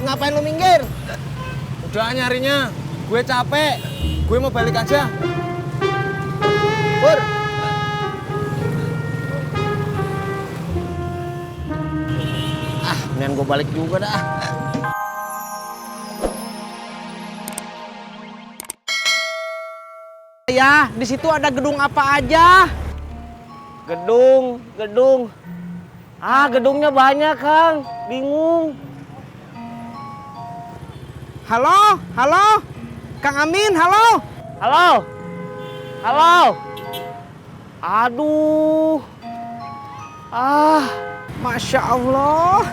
ngapain lu minggir? Udah nyarinya, gue capek. Gue mau balik aja. Pur. Mendingan gue balik juga dah. Ya, di situ ada gedung apa aja? Gedung. Gedungnya banyak, Kang. Bingung. Halo? Kang Amin, halo? Halo. Aduh. Masya Allah.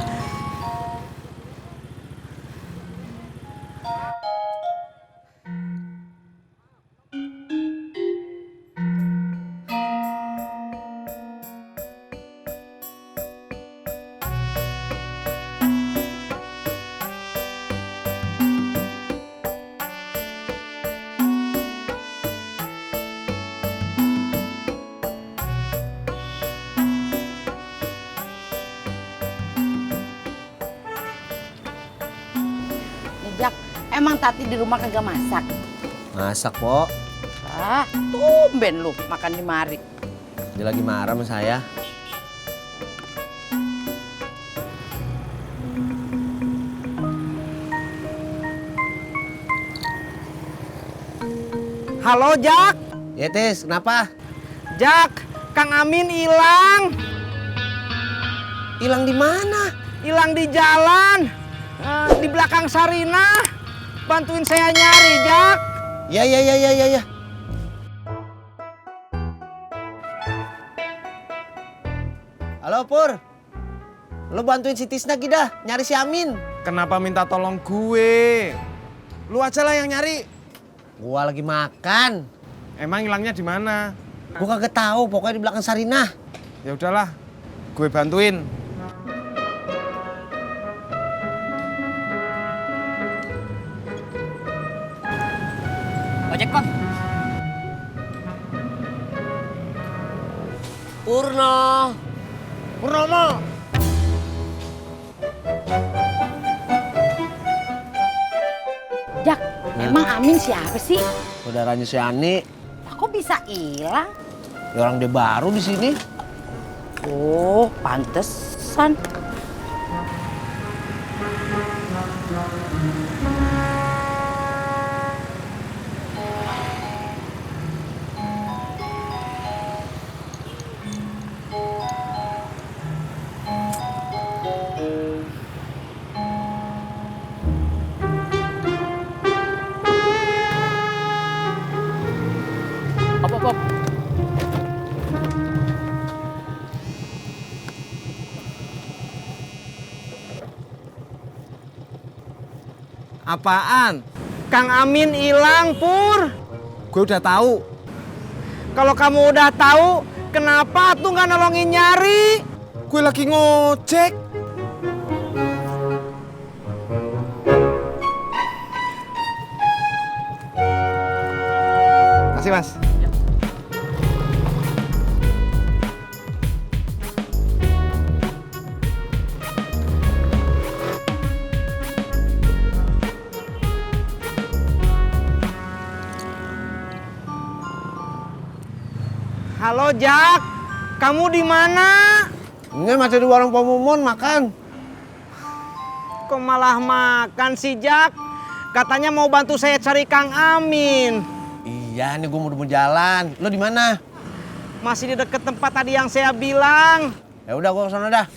Jak, emang Tati di rumah kagak masak? Masak, Po. Tumben lu makan di mari. Dia lagi marah sama saya. Halo, Jak? Ya, Tis, kenapa? Jak, Kang Amin hilang. Hilang di mana? Hilang di jalan. Di belakang Sarina. Bantuin saya nyari, Jak. Ya. Halo, Pur. Lu bantuin si Tisna dah, nyari si Amin. Kenapa minta tolong gue? Lu aja lah yang nyari. Gua lagi makan. Emang hilangnya di mana? Gua kagak tahu, pokoknya di belakang Sarinah. Ya udahlah, gue bantuin. Ojek, Bang. Purnomo. Jak, emang Amin siapa sih? Saudaranya si Ani. Kok bisa hilang? Ya orang dia baru di sini. Oh, pantesan. Op. Apaan? Kang Amin hilang, Pur. Gue udah tahu. Kalau kamu udah tahu, kenapa tuh nggak nolongin nyari? Gue lagi ngojek. Kasih, Mas. Halo, Jak. Kamu di mana? Ini masih di warung Pomumun makan. Kok malah makan sih, Jak? Katanya mau bantu saya cari Kang Amin. Iya, nih gue mau jalan. Lo di mana? Masih di deket tempat tadi yang saya bilang. Ya udah, gue kesana dah.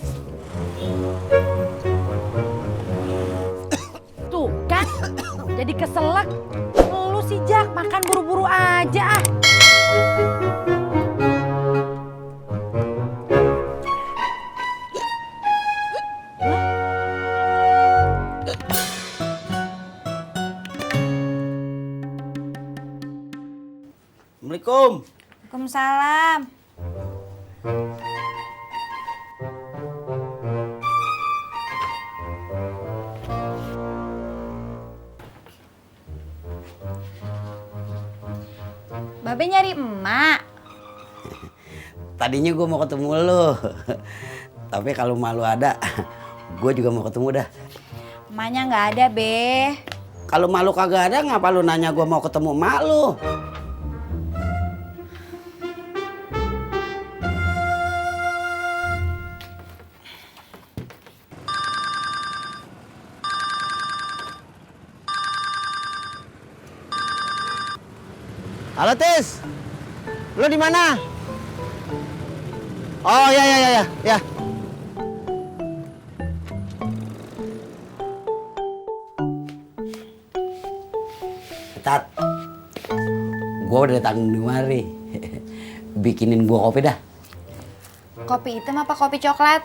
Tuh kan, jadi keselak. Lu sih, Jak, makan buru-buru aja ah. Assalamualaikum. Waalaikumsalam. Babe nyari emak. Tadinya gue mau ketemu lo. Tapi kalau malu ada, gue juga mau ketemu dah. Emaknya nggak ada, Be. Kalau mak lu kagak ada, ngapa lu nanya gua mau ketemu mak lu? Halo Tis, lu di mana? Oh ya. Tat, gua udah datang di mari. Bikinin gua kopi dah. Kopi hitam apa kopi coklat?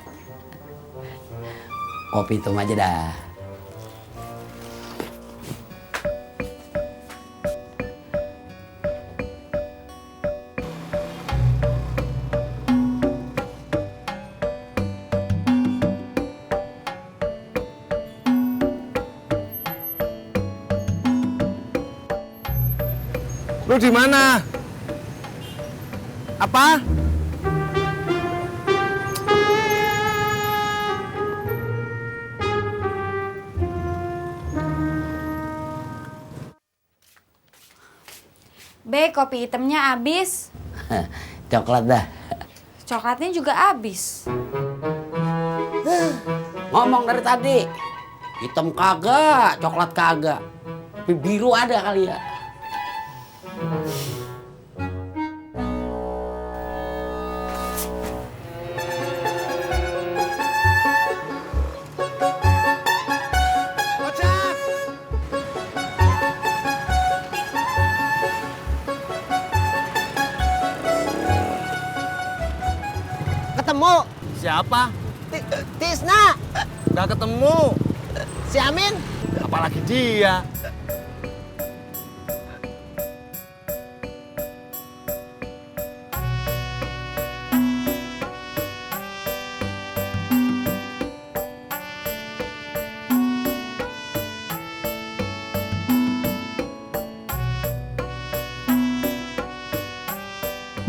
Kopi hitam aja dah. Lu di mana? Apa? Be, kopi hitamnya habis. Coklat dah. Coklatnya juga habis. Ngomong dari tadi. Hitam kagak, coklat kagak. Tapi biru ada kali ya. Ojak! Ketemu Siapa? Tisna, Nggak ketemu. si Amin. Apalagi dia.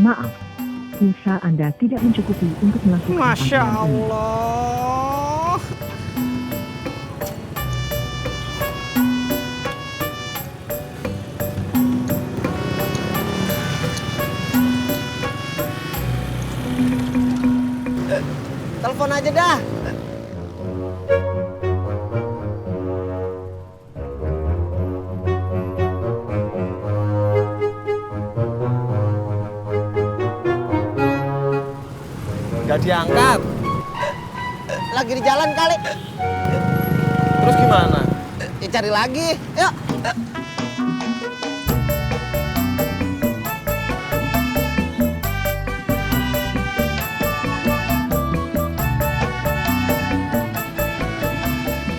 Maaf, pulsa Anda tidak mencukupi untuk melakukan Masya panggilan ini. Allah. Telepon aja dah. Nggak diangkat. Lagi di jalan kali. Terus gimana? Ya, cari lagi. Yuk.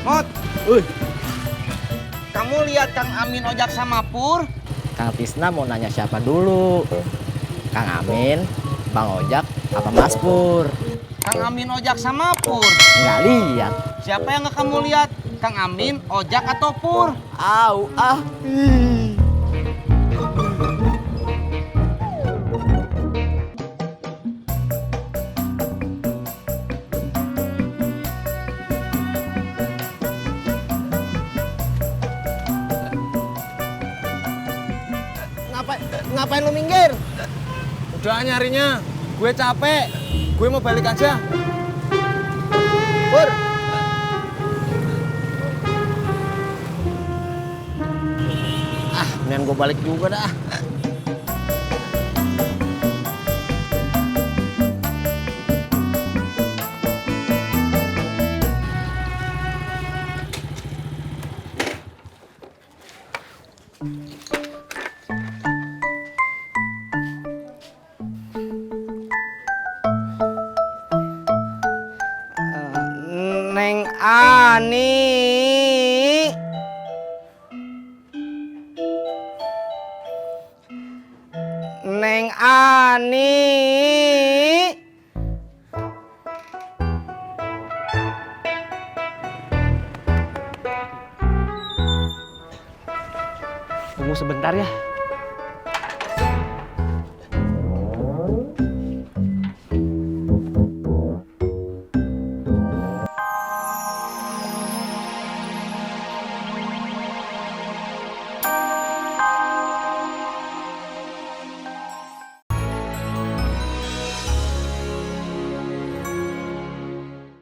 Mot. Kamu lihat Kang Amin ojak sama Pur? Kang Tisna mau nanya siapa dulu? Kang Amin, Bang Ojak, apa Mas Pur? Kang Amin ojak sama Pur. Nggak lihat. Siapa yang nggak kamu lihat? Kang Amin, ojak atau Pur? Au, ah. Ngapain lu minggir? Udah nyarinya. Gue capek. Gue mau balik aja. Pur. Mendingan gue balik juga dah. Neng Ani. Neng Ani. Tunggu sebentar ya.